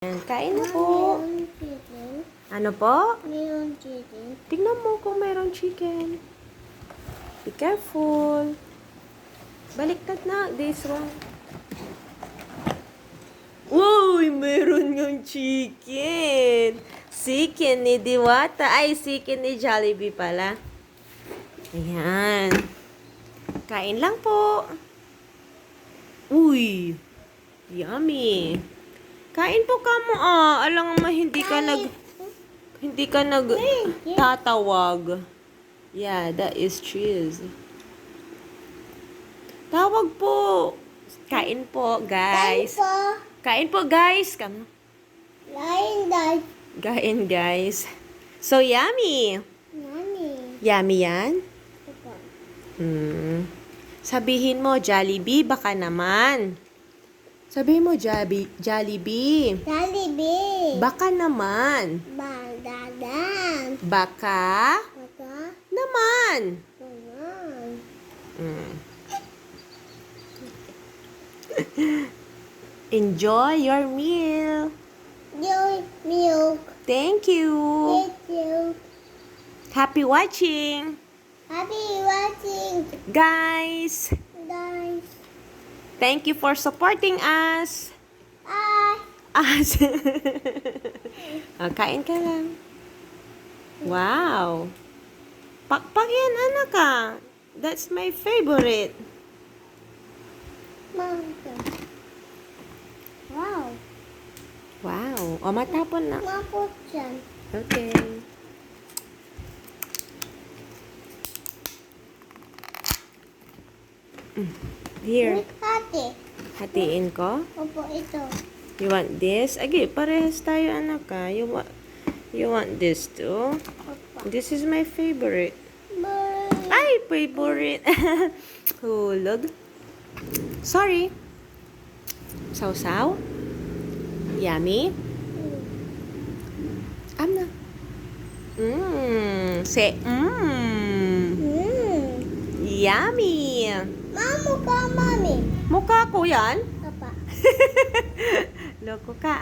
Kain na po. Mayroong chicken. Ano po? Mayroong chicken. Tignan mo kung mayroong chicken. Be careful. Baliktad na. This one. Uy, meron yung chicken. Chicken ni Diwata. Ay, chicken ni Jollibee pala. Ayan. Kain lang po. Uy. Yummy. Kain po ka mo alam mo hindi ka tatawag. Yeah, that is cheese. Tawag po. Kain po, guys. Kain po, guys. Come. Kain, guys. So yummy. Yummy yan? Sabihin mo, Jollibee, baka naman. Sabihin mo, Jollibee. Baka naman. Baka naman. Enjoy your meal. Milk. Thank you. Thank you. Happy watching. Happy watching, Guys, guys. thank you for supporting us. Us. Kain ka lang. Wow. Pakpak yan, anak ka. That's my favorite. Mama. Wow. Wow. O, matapon na. Mapot yan. Okay. Here. Hati. Hatiin ko. Opo, ito. You want this? Agi, parehas tayo, anak ka. You want this too? Opo. This is my favorite. Bye. Ay, favorite. Hulog. Sorry. Sausaw. Yummy. Amna. Say, Yummy. Mamu ka, mami. Mukha ko yan? Papa. Loko ka